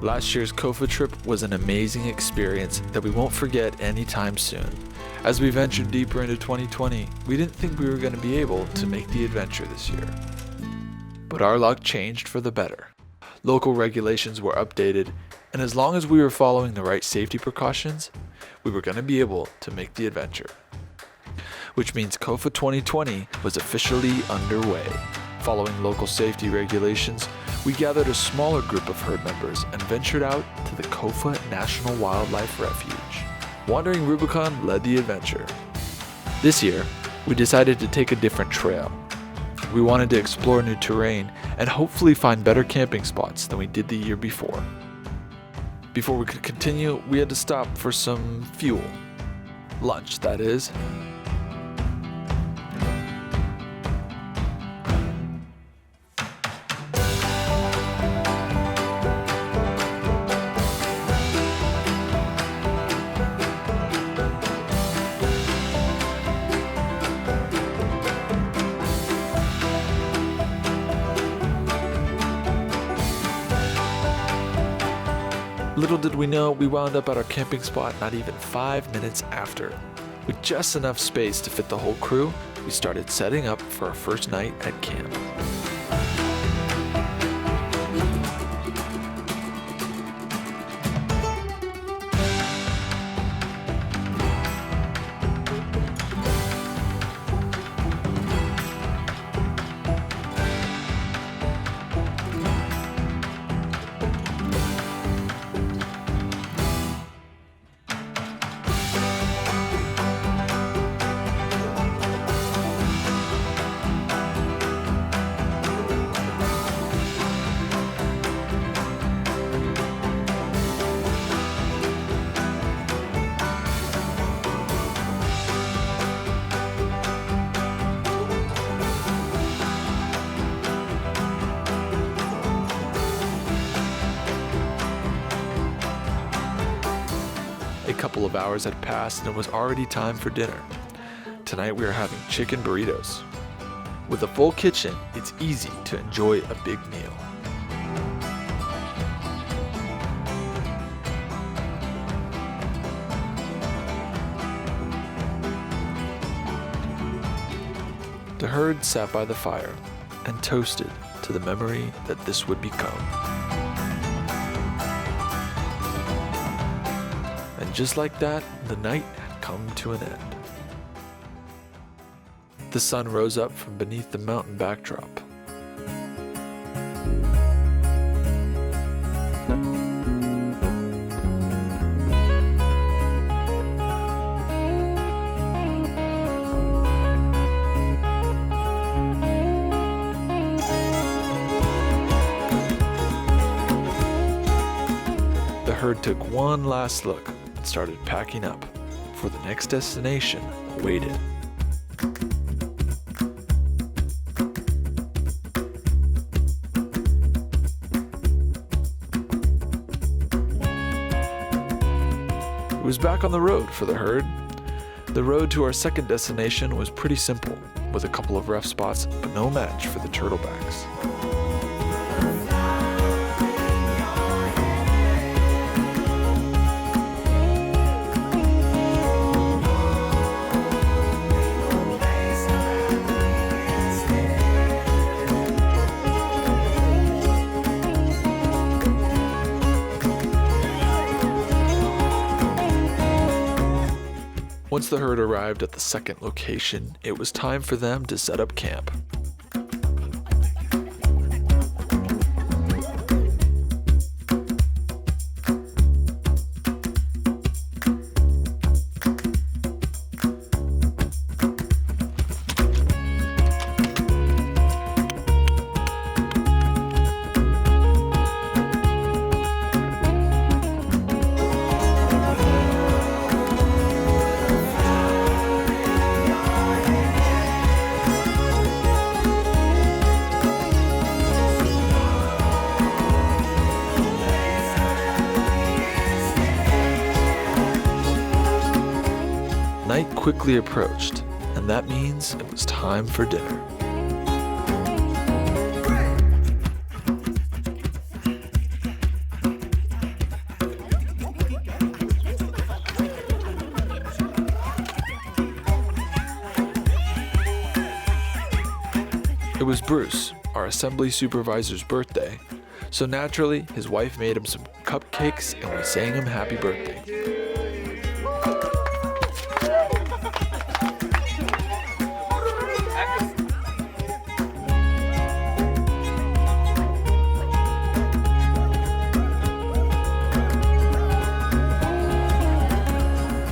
Last year's KOFA trip was an amazing experience that we won't forget anytime soon. As we ventured deeper into 2020, we didn't think we were going to be able to make the adventure this year. But our luck changed for the better. Local regulations were updated, and as long as we were following the right safety precautions, we were going to be able to make the adventure. Which means KOFA 2020 was officially underway. Following local safety regulations, we gathered a smaller group of herd members and ventured out to the KOFA National Wildlife Refuge. Wandering Rubicon led the adventure. This year, we decided to take a different trail. We wanted to explore new terrain and hopefully find better camping spots than we did the year before. Before we could continue, we had to stop for some fuel. Lunch, that is. Little did we know, we wound up at our camping spot not even 5 minutes after. With just enough space to fit the whole crew, we started setting up for our first night at camp. A couple of hours had passed and it was already time for dinner. Tonight we are having chicken burritos. With a full kitchen, it's easy to enjoy a big meal. The herd sat by the fire and toasted to the memory that this would become. And just like that, the night had come to an end. The sun rose up from beneath the mountain backdrop. The herd took one last look and started packing up, for the next destination awaited. It was back on the road for the herd. The road to our second destination was pretty simple, with a couple of rough spots, but no match for the turtlebacks. Once the herd arrived at the second location, it was time for them to set up camp. Night quickly approached, and that means it was time for dinner. was Bruce, our assembly supervisor's birthday, so naturally his wife made him some cupcakes and we sang him happy birthday.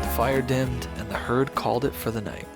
The fire dimmed and the herd called it for the night.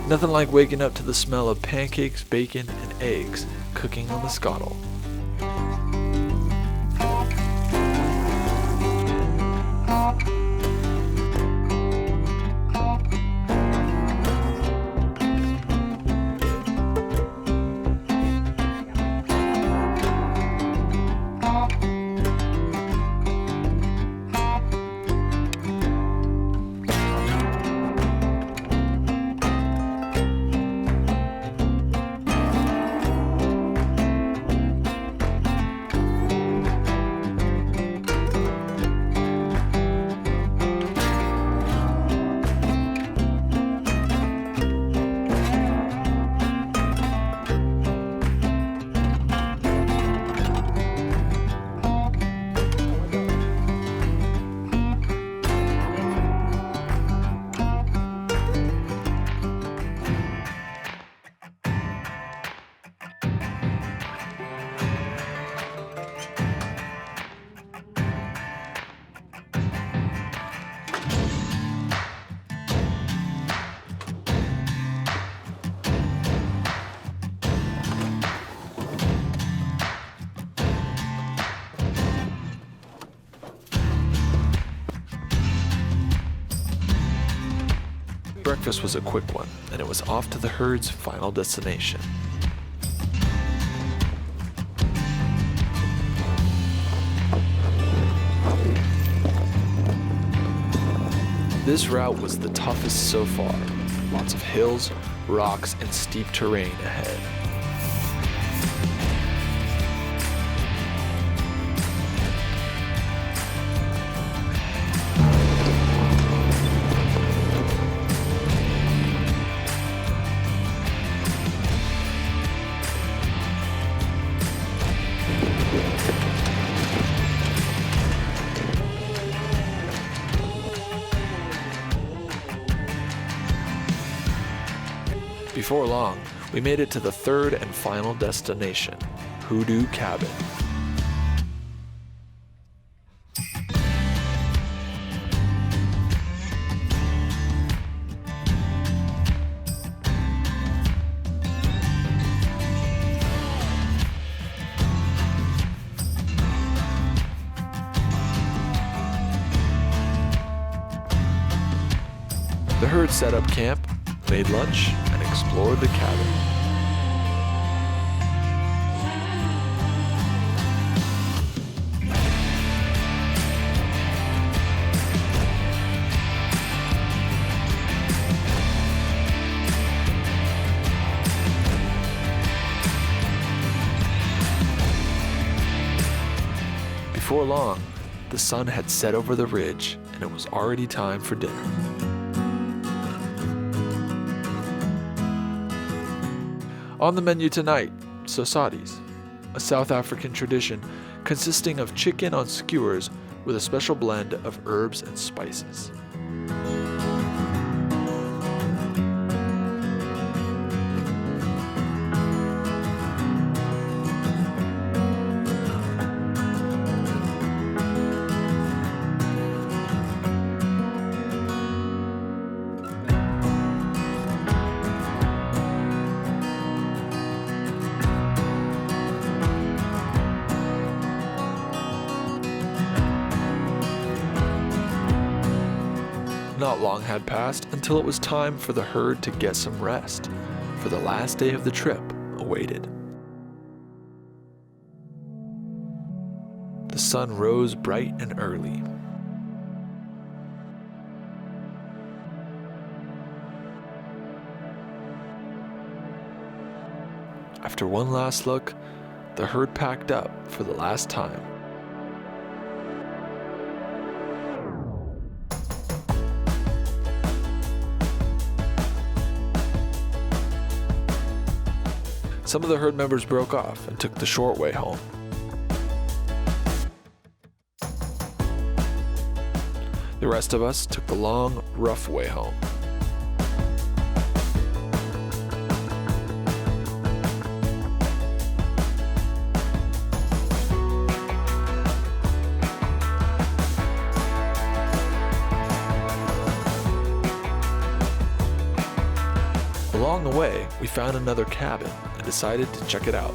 Nothing like waking up to the smell of pancakes, bacon, and eggs cooking on the scuttle. Breakfast was a quick one, and it was off to the herd's final destination. This route was the toughest so far. Lots of hills, rocks, and steep terrain ahead. Before long, we made it to the third and final destination, Hoodoo Cabin. The herd set up camp, made lunch, and explored the cabin. Before long, the sun had set over the ridge, and it was already time for dinner. On the menu tonight, sosatis, a South African tradition consisting of chicken on skewers with a special blend of herbs and spices. Not long had passed until it was time for the herd to get some rest, for the last day of the trip awaited. The sun rose bright and early. After one last look, the herd packed up for the last time. Some of the herd members broke off and took the short way home. The rest of us took the long, rough way home. Along the way, we found another cabin and decided to check it out.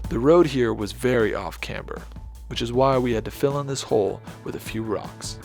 The road here was very off-camber, which is why we had to fill in this hole with a few rocks.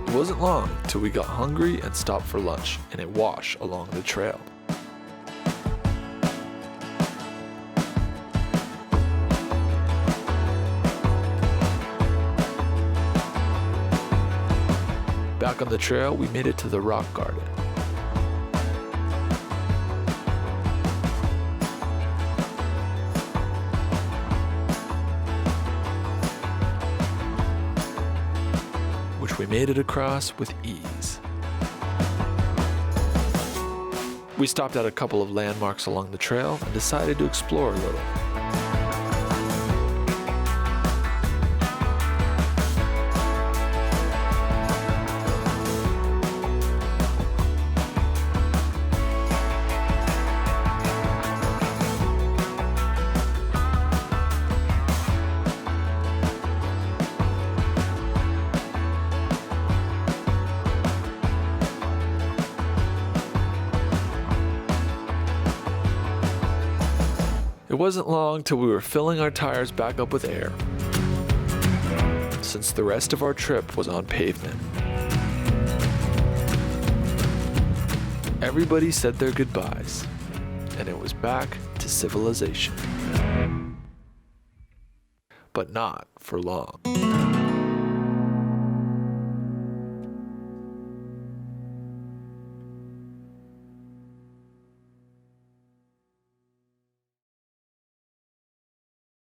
It wasn't long till we got hungry and stopped for lunch in a wash along the trail. Back on the trail, we made it to the rock garden. Which we made it across with ease. We stopped at a couple of landmarks along the trail and decided to explore a little. It wasn't long till we were filling our tires back up with air, since the rest of our trip was on pavement. Everybody said their goodbyes, and it was back to civilization. But not for long.